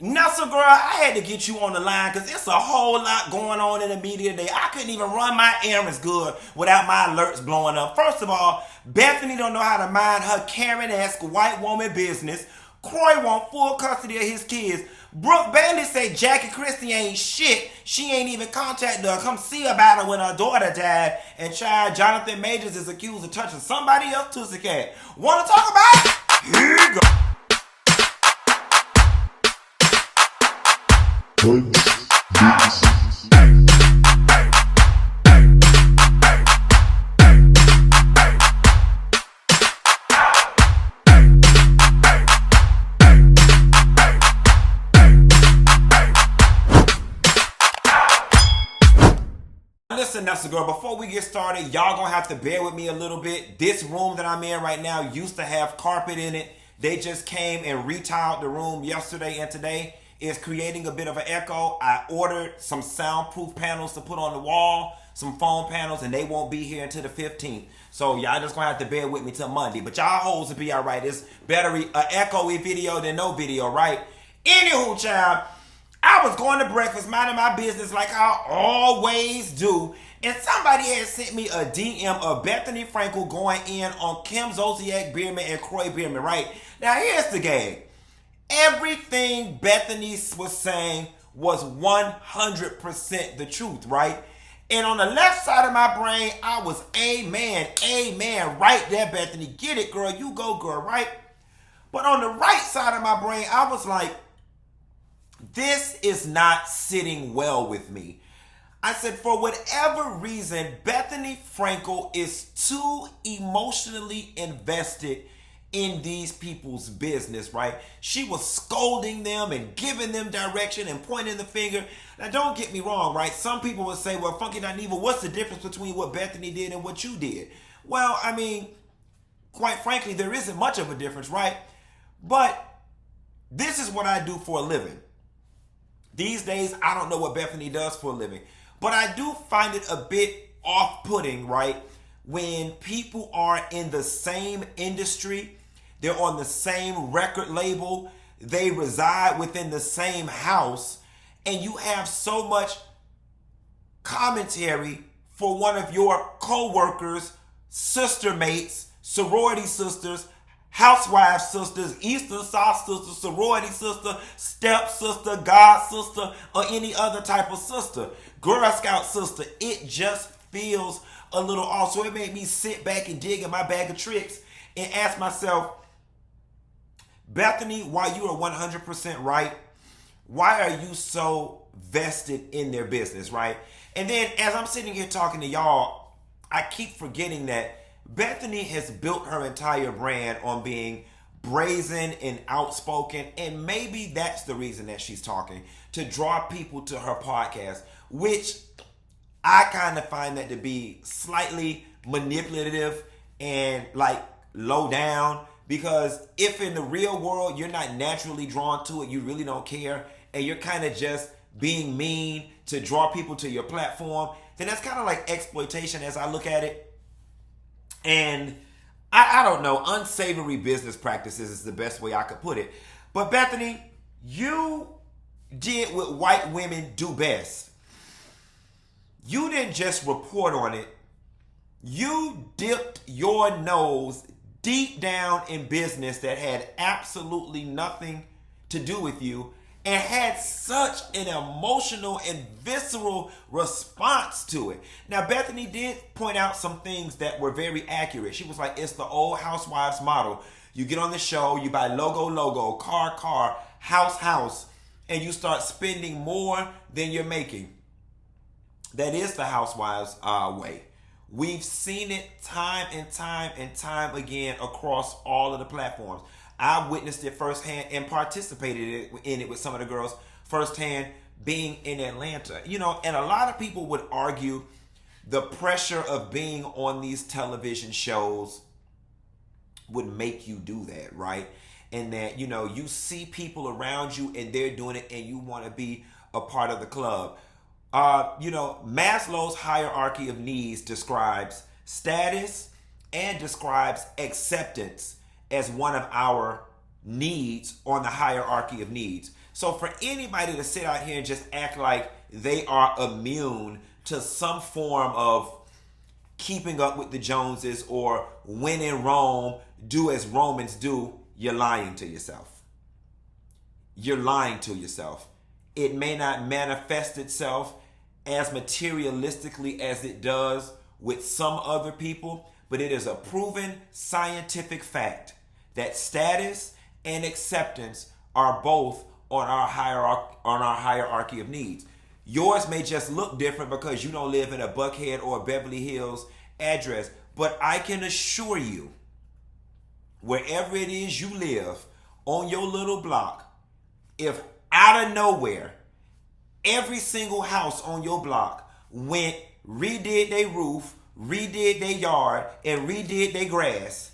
Nestle girl, I had to get you on the line because it's a whole lot going on in the media today. I couldn't even run my errands good without my alerts blowing up. First of all, Bethany don't know how to mind her Karen-esque white woman business. Kroy want full custody of his kids. Brooke Bailey say Jackie Christie ain't shit. She ain't even contacted her. Come see about her when her daughter died. And child Jonathan Majors is accused of touching somebody else's Tootsie Cat. Want to talk about it? Here you go. Listen, that's the girl. Before we get started, y'all gonna have to bear with me a little bit. This room that I'm in right now used to have carpet in it. They just came and retiled the room yesterday and today. It's creating a bit of an echo. I ordered some soundproof panels to put on the wall, some foam panels, and they won't be here until the 15th. So y'all just gonna have to bear with me till Monday. But y'all hoes will be all right. It's better an echoey video than no video, right? Anywho, child, I was going to breakfast, minding my business like I always do, and somebody had sent me a DM of Bethany Frankel going in on Kim Zolciak Biermann and Kroy Biermann, right? Now here's the gag. Everything Bethany was saying was 100% the truth, right? And on the left side of my brain, I was amen, right there, Bethany. Get it, girl. You go, girl, right? But on the right side of my brain, I was like, this is not sitting well with me. I said, for whatever reason, Bethany Frankel is too emotionally invested in these people's business, right? She was scolding them and giving them direction and pointing the finger. Now, don't get me wrong, right? Some people would say, well, Funky Not Evil, what's the difference between what Bethany did and what you did? Well, I mean, quite frankly, there isn't much of a difference, right? But this is what I do for a living. These days, I don't know what Bethany does for a living, but I do find it a bit off-putting, right? When people are in the same industry, they're on the same record label, they reside within the same house, and you have so much commentary for one of your co-workers, sister mates, sorority sisters, housewife sisters, Eastern South sister, sorority sister, step sister, god sister, or any other type of sister, Girl Scout sister. It just feels a little off. So it made me sit back and dig in my bag of tricks and ask myself, Bethany, while you are 100% right, why are you so vested in their business, right? And then as I'm sitting here talking to y'all, I keep forgetting that Bethany has built her entire brand on being brazen and outspoken, and maybe that's the reason that she's talking, to draw people to her podcast, which I kind of find that to be slightly manipulative and like low down, because if in the real world you're not naturally drawn to it, you really don't care, and you're kind of just being mean to draw people to your platform, then that's kind of like exploitation as I look at it. And I don't know, unsavory business practices is the best way I could put it. But Bethany, you did what white women do best. You didn't just report on it. You dipped your nose deep down in business that had absolutely nothing to do with you and had such an emotional and visceral response to it. Now, Bethany did point out some things that were very accurate. She was like, it's the old housewives model. You get on the show, you buy logo, car, house, and you start spending more than you're making. That is the housewives way. We've seen it time and time again across all of the platforms. I witnessed it firsthand and participated in it with some of the girls firsthand being in Atlanta. You know, and a lot of people would argue the pressure of being on these television shows would make you do that, right? And that, you know, you see people around you and they're doing it and you want to be a part of the club. You know, Maslow's hierarchy of needs describes status and describes acceptance as one of our needs on the hierarchy of needs. So for anybody to sit out here and just act like they are immune to some form of keeping up with the Joneses or when in Rome, do as Romans do, you're lying to yourself. You're lying to yourself. It may not manifest itself as materialistically as it does with some other people, but it is a proven scientific fact that status and acceptance are both on our hierarchy of needs. Yours may just look different because you don't live in a Buckhead or a Beverly Hills address, but I can assure you, wherever it is you live on your little block, if out of nowhere every single house on your block went, redid their roof, redid their yard, and redid their grass,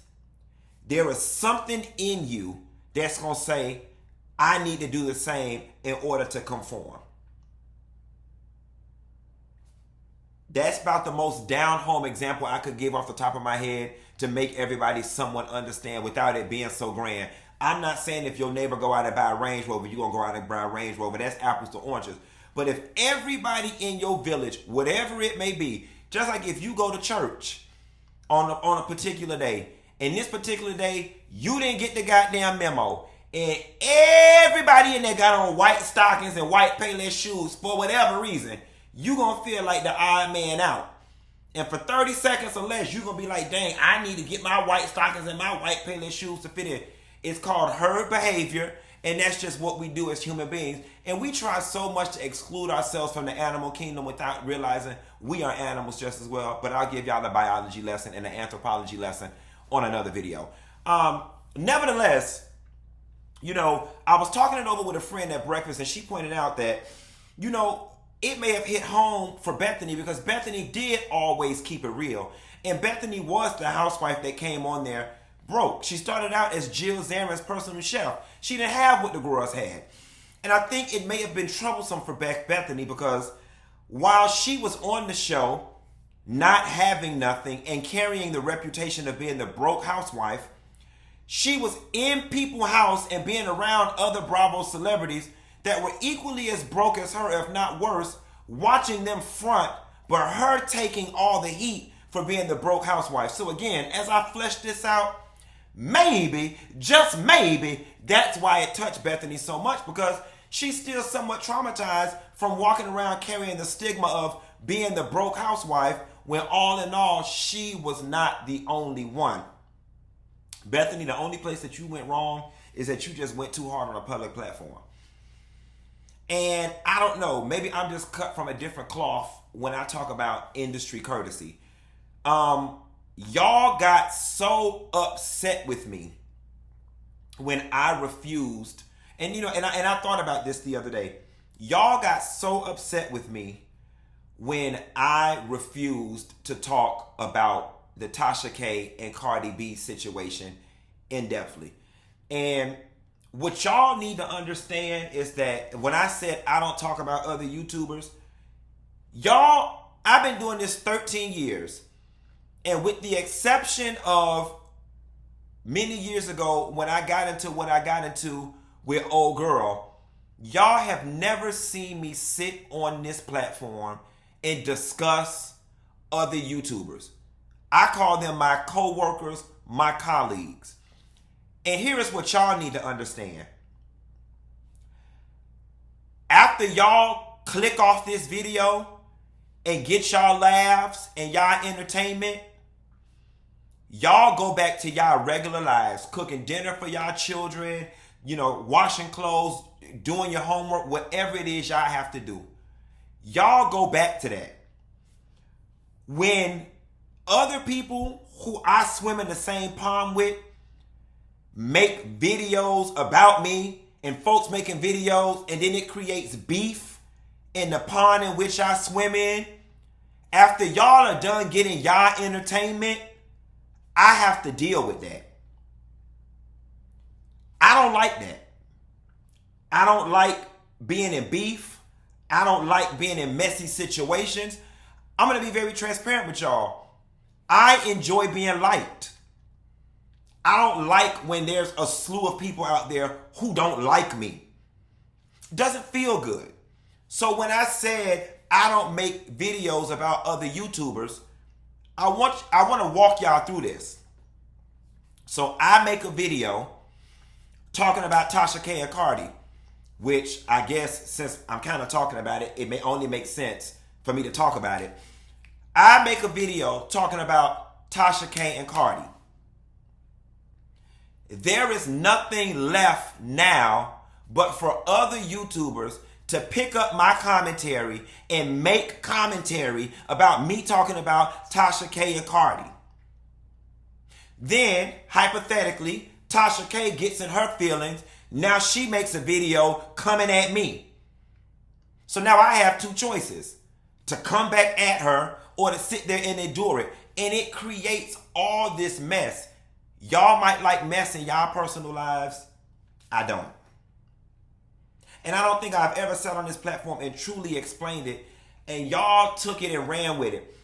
there is something in you that's going to say, I need to do the same in order to conform. That's about the most down-home example I could give off the top of my head to make everybody somewhat understand without it being so grand. I'm not saying if your neighbor go out and buy a Range Rover, you're going to go out and buy a Range Rover. That's apples to oranges. But if everybody in your village, whatever it may be, just like if you go to church on a particular day, and this particular day, you didn't get the goddamn memo, and everybody in there got on white stockings and white Payless shoes for whatever reason, you going to feel like the odd man out. And for 30 seconds or less, you're going to be like, dang, I need to get my white stockings and my white Payless shoes to fit in. It's called herd behavior, and that's just what we do as human beings. And we try so much to exclude ourselves from the animal kingdom without realizing we are animals just as well. But I'll give y'all the biology lesson and the anthropology lesson on another video. Nevertheless, I was talking it over with a friend at breakfast, and she pointed out that, it may have hit home for Bethany because Bethany did always keep it real. And Bethany was the housewife that came on there broke. She started out as Jill Zarin's personal chef. She didn't have what the girls had. And I think it may have been troublesome for Bethany because while she was on the show, not having nothing and carrying the reputation of being the broke housewife, she was in people's house and being around other Bravo celebrities that were equally as broke as her, if not worse, watching them front, but her taking all the heat for being the broke housewife. So again, as I flesh this out, maybe, just maybe, that's why it touched Bethany so much, because she's still somewhat traumatized from walking around carrying the stigma of being the broke housewife when all in all, she was not the only one. Bethany, the only place that you went wrong is that you just went too hard on a public platform. And I don't know, maybe I'm just cut from a different cloth when I talk about industry courtesy. Y'all got so upset with me when I refused, and I thought about this the other day. Y'all got so upset with me when I refused to talk about the Tasha K and Cardi B situation in-depthly. And what y'all need to understand is that when I said I don't talk about other YouTubers, I've been doing this 13 years. And with the exception of many years ago when I got into what I got into with old girl, y'all have never seen me sit on this platform and discuss other YouTubers. I call them my co-workers, my colleagues. And here is what y'all need to understand. After y'all click off this video and get y'all laughs and y'all entertainment, y'all go back to y'all regular lives, cooking dinner for y'all children, washing clothes, doing your homework, whatever it is y'all have to do. Y'all go back to that. When other people who I swim in the same pond with make videos about me, and folks making videos, and then it creates beef in the pond in which I swim in, after y'all are done getting y'all entertainment, I have to deal with that. I don't like that. I don't like being in beef. I don't like being in messy situations. I'm going to be very transparent with y'all. I enjoy being liked. I don't like when there's a slew of people out there who don't like me. Doesn't feel good. So when I said I don't make videos about other YouTubers, I want to walk y'all through this. So I make a video talking about Tasha K and Cardi, which I guess since I'm kind of talking about it, it may only make sense for me to talk about it. I make a video talking about Tasha K and Cardi. There is nothing left now but for other YouTubers to pick up my commentary and make commentary about me talking about Tasha K and Cardi. Then, hypothetically, Tasha K gets in her feelings. Now she makes a video coming at me. So now I have two choices: to come back at her or to sit there and endure it. And it creates all this mess. Y'all might like mess in y'all personal lives. I don't. And I don't think I've ever sat on this platform and truly explained it. And y'all took it and ran with it.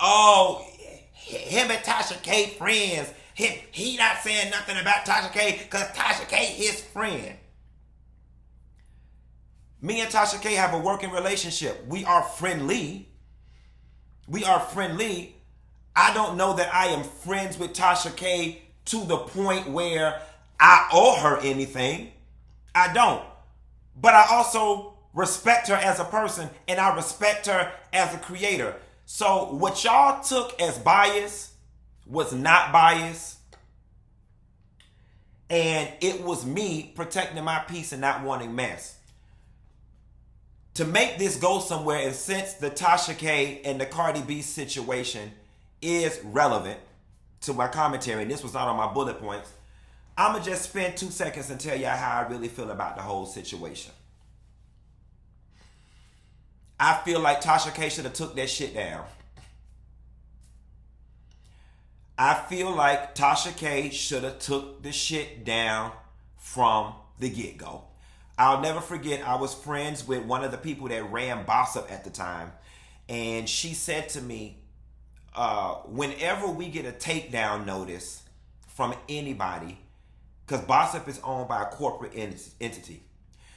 Oh, him and Tasha K friends. He not saying nothing about Tasha K because Tasha K his friend. Me and Tasha K have a working relationship. We are friendly. We are friendly. I don't know that I am friends with Tasha K to the point where I owe her anything. I don't. But I also respect her as a person, and I respect her as a creator. So what y'all took as bias was not bias. And it was me protecting my peace and not wanting mess. To make this go somewhere, and since the Tasha K and the Cardi B situation is relevant to my commentary, and this was not on my bullet points, I'm going to just spend 2 seconds and tell y'all how I really feel about the whole situation. I feel like Tasha K should have took that shit down. I feel like Tasha K should have took the shit down from the get-go. I'll never forget, I was friends with one of the people that ran Bossip at the time. And she said to me, whenever we get a takedown notice from anybody, because Bossip is owned by a corporate entity.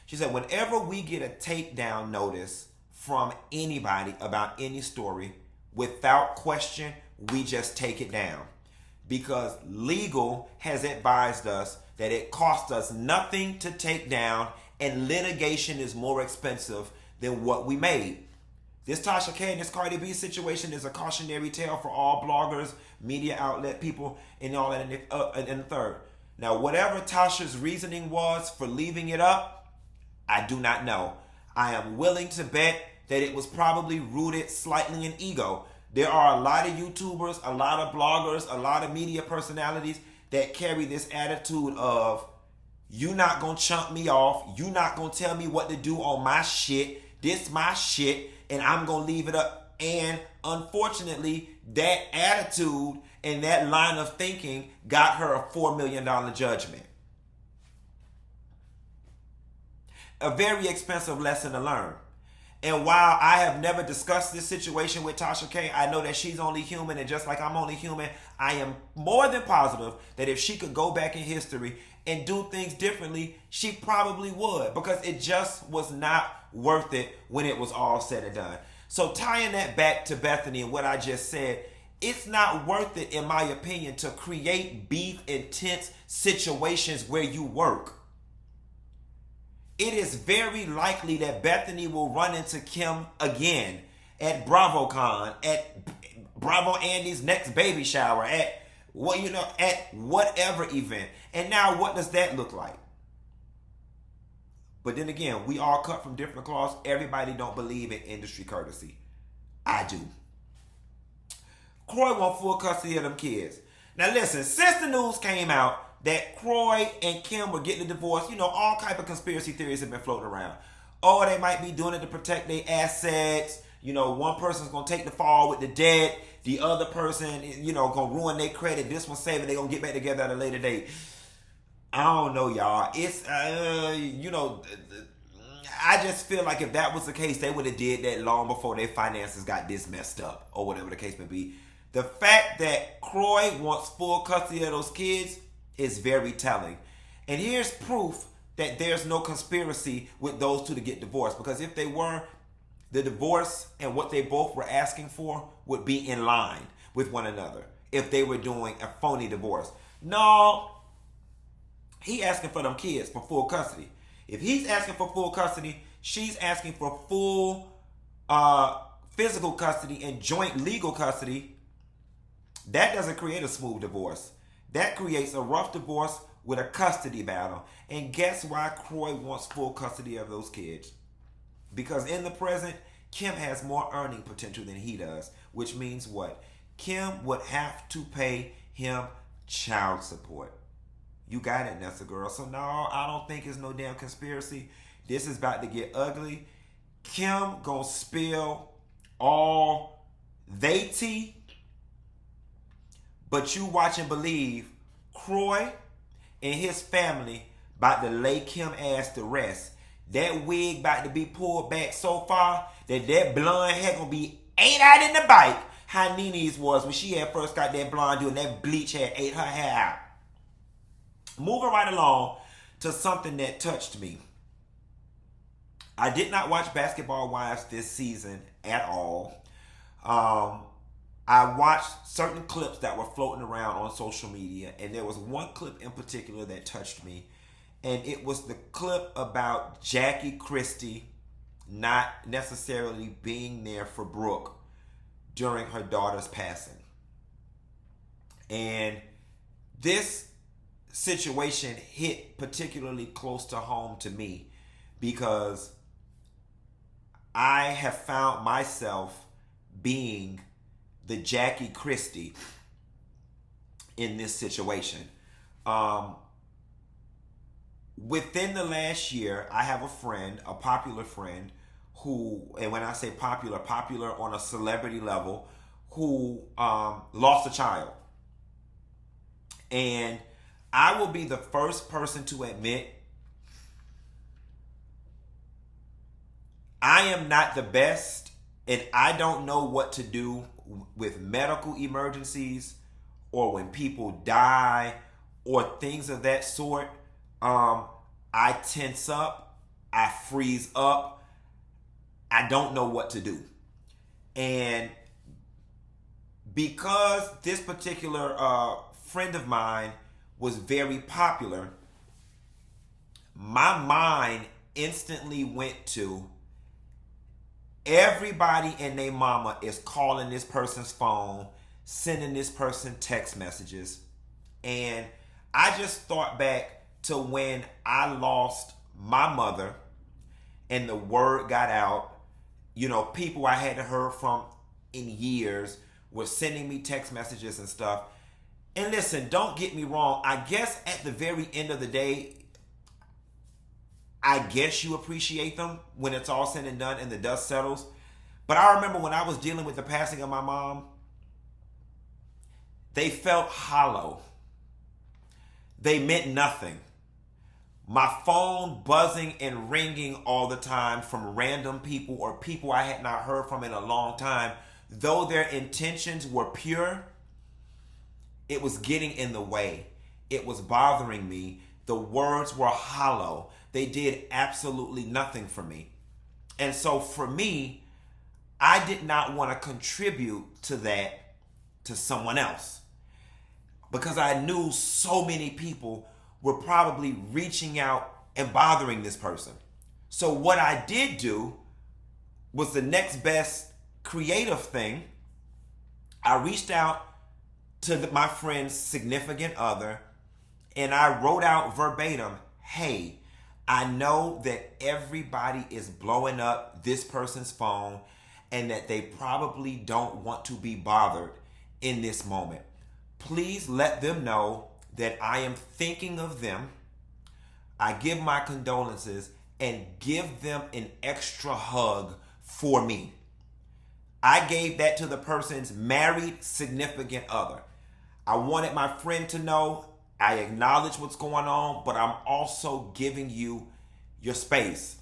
She said, whenever we get a takedown notice from anybody about any story, without question, we just take it down. Because legal has advised us that it costs us nothing to take down, and litigation is more expensive than what we made. This Tasha K and this Cardi B situation is a cautionary tale for all bloggers, media outlet people, and all that in the third. Now, whatever Tasha's reasoning was for leaving it up, I do not know. I am willing to bet that it was probably rooted slightly in ego. There are a lot of YouTubers, a lot of bloggers, a lot of media personalities that carry this attitude of, you not gonna chump me off, you not gonna tell me what to do on my shit, this my shit, and I'm gonna leave it up. And unfortunately, that attitude and that line of thinking got her a $4 million judgment. A very expensive lesson to learn. And while I have never discussed this situation with Tasha K, I know that she's only human, and just like I'm only human, I am more than positive that if she could go back in history and do things differently, she probably would, because it just was not worth it when it was all said and done. So tying that back to Bethany and what I just said, it's not worth it, in my opinion, to create beef intense situations where you work. It is very likely that Bethany will run into Kim again at BravoCon, at Bravo Andy's next baby shower, at whatever event. And now what does that look like? But then again, we all cut from different cloths. Everybody don't believe in industry courtesy. I do. Kroy want full custody of them kids. Now listen, since the news came out that Kroy and Kim were getting a divorce, all type of conspiracy theories have been floating around. Oh, they might be doing it to protect their assets. One person's going to take the fall with the debt. The other person, going to ruin their credit. This one's saving, they're going to get back together at a later date. I don't know, y'all. It's, I just feel like if that was the case, they would have did that long before their finances got this messed up, or whatever the case may be. The fact that Kroy wants full custody of those kids is very telling. And here's proof that there's no conspiracy with those two to get divorced. Because if they were, the divorce and what they both were asking for would be in line with one another if they were doing a phony divorce. No, he asking for them kids for full custody. If he's asking for full custody, she's asking for full physical custody and joint legal custody. That doesn't create a smooth divorce. That creates a rough divorce with a custody battle. And guess why Kroy wants full custody of those kids? Because in the present, Kim has more earning potential than he does. Which means what? Kim would have to pay him child support. You got it, Nessa girl. So no, I don't think it's no damn conspiracy. This is about to get ugly. Kim gonna spill all they tea. But you watch and believe Kroy and his family about to lay Kim ass to rest. That wig about to be pulled back so far that blonde hair gonna be ain't out in the bike. How Nene's was when she had first got that blonde doing that bleach hair ate her hair out. Moving right along to something that touched me. I did not watch Basketball Wives this season at all. I watched certain clips that were floating around on social media, and there was one clip in particular that touched me, and it was the clip about Jackie Christie not necessarily being there for Brooke during her daughter's passing. And this situation hit particularly close to home to me because I have found myself being the Jackie Christie in this situation. Within the last year, I have a friend, a popular friend, who, and when I say popular on a celebrity level, who lost a child. And I will be the first person to admit I am not the best, and I don't know what to do with medical emergencies or when people die or things of that sort. I tense up, I freeze up, I don't know what to do. And because this particular friend of mine was very popular, my mind instantly went to everybody and their mama is calling this person's phone, sending this person text messages. And I just thought back to when I lost my mother and the word got out. You know, people I hadn't heard from in years were sending me text messages and stuff. And listen, don't get me wrong. I guess at the very end of the day, I guess you appreciate them when it's all said and done and the dust settles. But I remember when I was dealing with the passing of my mom, they felt hollow. They meant nothing. My phone buzzing and ringing all the time from random people or people I had not heard from in a long time, though their intentions were pure, it was getting in the way. It was bothering me. The words were hollow. They did absolutely nothing for me. And so for me, I did not want to contribute to that to someone else, because I knew so many people were probably reaching out and bothering this person. So what I did do was the next best creative thing. I reached out to my friend's significant other and I wrote out verbatim, hey, I know that everybody is blowing up this person's phone and that they probably don't want to be bothered in this moment. Please let them know that I am thinking of them. I give my condolences and give them an extra hug for me. I gave that to the person's married significant other. I wanted my friend to know I acknowledge what's going on, but I'm also giving you your space.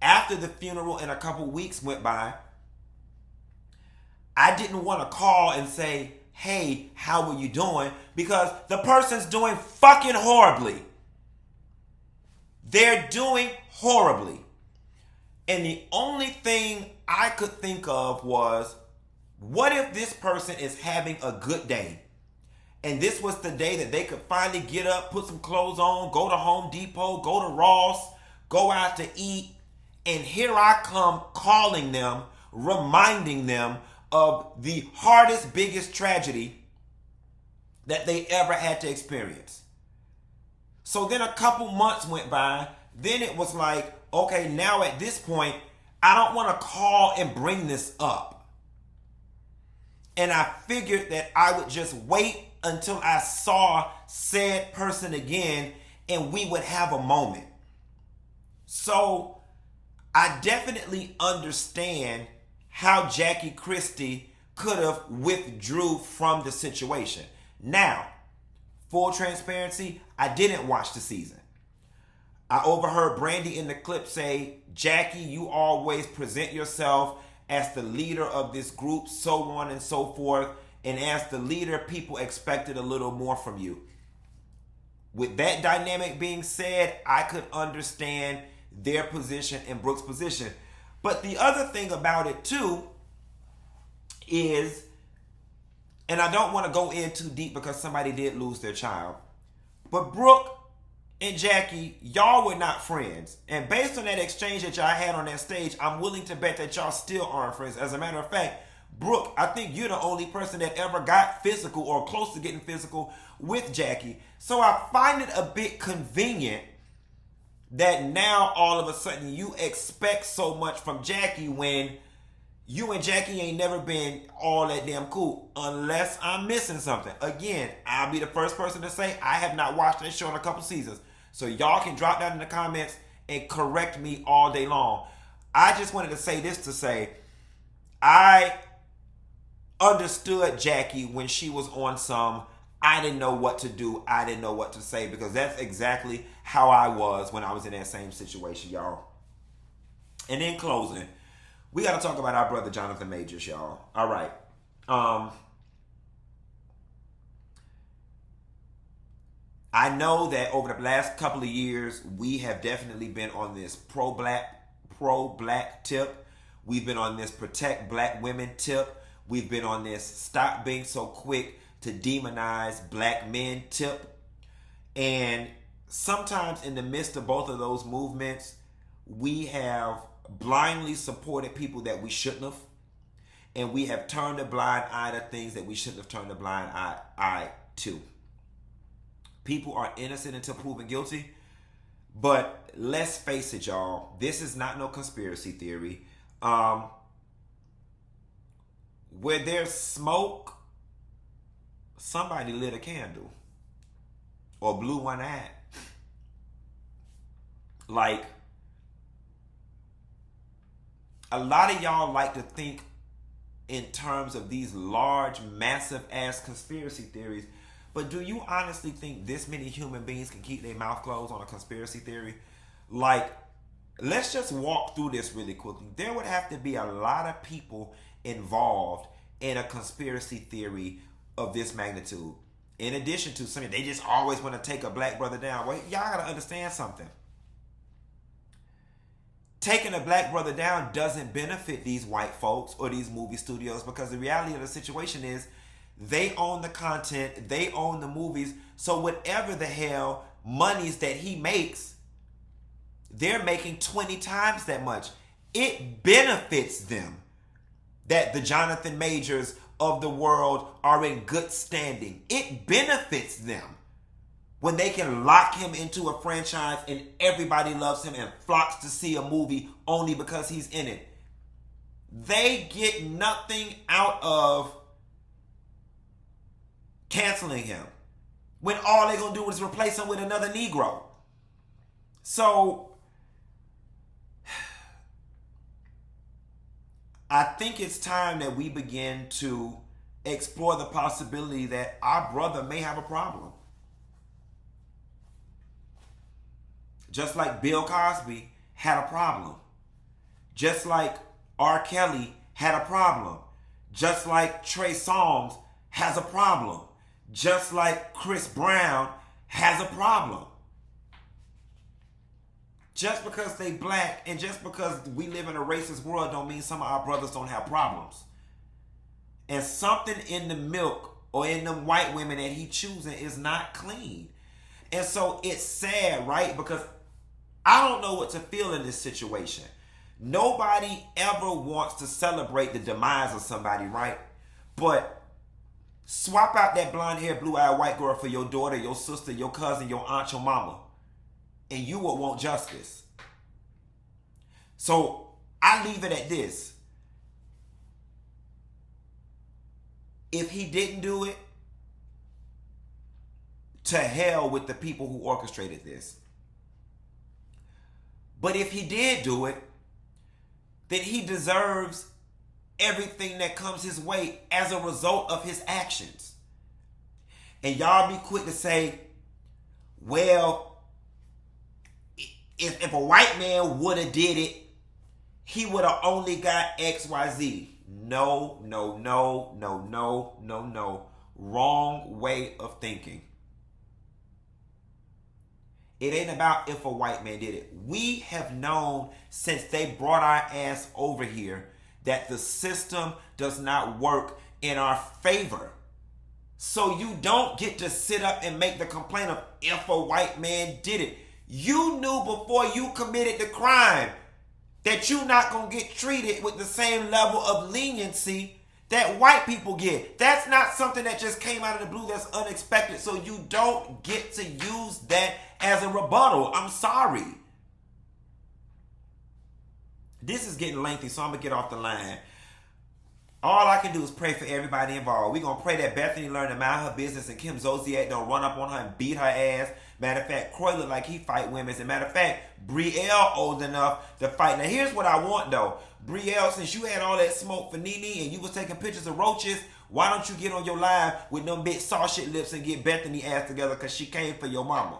After the funeral and a couple weeks went by, I didn't want to call and say, hey, how are you doing? Because the person's doing fucking horribly. They're doing horribly. And the only thing I could think of was, what if this person is having a good day? And this was the day that they could finally get up, put some clothes on, go to Home Depot, go to Ross, go out to eat. And here I come calling them, reminding them of the hardest, biggest tragedy that they ever had to experience. So then a couple months went by. Then it was like, okay, now at this point, I don't want to call and bring this up. And I figured that I would just wait until I saw said person again and we would have a moment. So I definitely understand how Jackie Christie could have withdrew from the situation. Now, full transparency, I didn't watch the season. I overheard Brandy in the clip say, Jackie, you always present yourself as the leader of this group, so on and so forth. And as the leader, people expected a little more from you. With that dynamic being said, I could understand their position and Brooke's position. But the other thing about it too is, and I don't want to go in too deep because somebody did lose their child, but Brooke and Jackie, y'all were not friends. And based on that exchange that y'all had on that stage, I'm willing to bet that y'all still aren't friends. As a matter of fact, Brooke, I think you're the only person that ever got physical or close to getting physical with Jackie. So I find it a bit convenient that now all of a sudden you expect so much from Jackie when you and Jackie ain't never been all that damn cool, unless I'm missing something. Again, I'll be the first person to say I have not watched that show in a couple seasons. So y'all can drop down in the comments and correct me all day long. I just wanted to say this to say, I understood Jackie when she was on some, I didn't know what to do, I didn't know what to say, because that's exactly how I was when I was in that same situation, y'all. And in closing, we got to talk about our brother Jonathan Majors, y'all. All right. I know that over the last couple of years, we have definitely been on this pro-black tip. We've been on this protect black women tip. We've been on this stop being so quick to demonize black men tip. And sometimes in the midst of both of those movements, we have blindly supported people that we shouldn't have. And we have turned a blind eye to things that we shouldn't have turned a blind eye to. People are innocent until proven guilty. But let's face it, y'all. This is not no conspiracy theory. Where there's smoke, somebody lit a candle. Or blew one out. Like, a lot of y'all like to think in terms of these large, massive ass conspiracy theories. But do you honestly think this many human beings can keep their mouth closed on a conspiracy theory? Like, let's just walk through this really quickly. There would have to be a lot of people involved in a conspiracy theory of this magnitude. In addition to something, they just always want to take a black brother down. Well, y'all got to understand something. Taking a black brother down doesn't benefit these white folks or these movie studios, because the reality of the situation is they own the content, they own the movies, so whatever the hell monies that he makes, they're making 20 times that much. It benefits them that the Jonathan Majors of the world are in good standing. It benefits them when they can lock him into a franchise and everybody loves him and flocks to see a movie only because he's in it. They get nothing out of canceling him when all they're going to do is replace him with another Negro. So I think it's time that we begin to explore the possibility that our brother may have a problem. Just like Bill Cosby had a problem. Just like R. Kelly had a problem. Just like Trey Songz has a problem. Just like Chris Brown has a problem. Just because they black and just because we live in a racist world don't mean some of our brothers don't have problems. And something in the milk or in them white women that he choosing is not clean. And so it's sad, right? Because I don't know what to feel in this situation. Nobody ever wants to celebrate the demise of somebody, right? But swap out that blonde hair, blue-eyed white girl for your daughter, your sister, your cousin, your aunt, your mama, and you will want justice. So I leave it at this. If he didn't do it, to hell with the people who orchestrated this. But if he did do it, then he deserves everything that comes his way as a result of his actions. And y'all be quick to say, well, if a white man would have did it, he would have only got XYZ. No. Wrong way of thinking. It ain't about if a white man did it. We have known since they brought our ass over here that the system does not work in our favor. So you don't get to sit up and make the complaint of if a white man did it. You knew before you committed the crime that you're not going to get treated with the same level of leniency that white people get. That's not something that just came out of the blue that's unexpected. So you don't get to use that as a rebuttal. I'm sorry. This is getting lengthy, so I'm going to get off the line. All I can do is pray for everybody involved. We're going to pray that Bethany learn to mind her business and Kim Zolciak don't run up on her and beat her ass. Matter of fact, Kroy look like he fight women. As a matter of fact, Brielle old enough to fight. Now, here's what I want, though. Brielle, since you had all that smoke for Nene and you was taking pictures of roaches, why don't you get on your live with them big saw shit lips and get Bethany ass together because she came for your mama.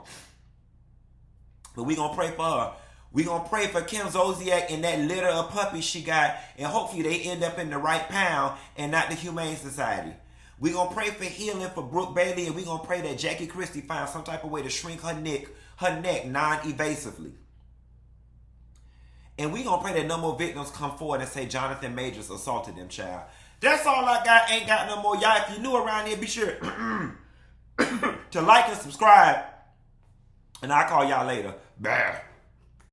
But we going to pray for her. We going to pray for Kim Zolciak and that litter of puppies she got, and hopefully they end up in the right pound and not the Humane Society. We going to pray for healing for Brooke Bailey, and we going to pray that Jackie Christie finds some type of way to shrink her neck non-evasively. And we going to pray that no more victims come forward and say Jonathan Majors assaulted them, child. That's all I got. Ain't got no more. Y'all, if you're new around here, be sure to like and subscribe. And I'll call y'all later. Bye.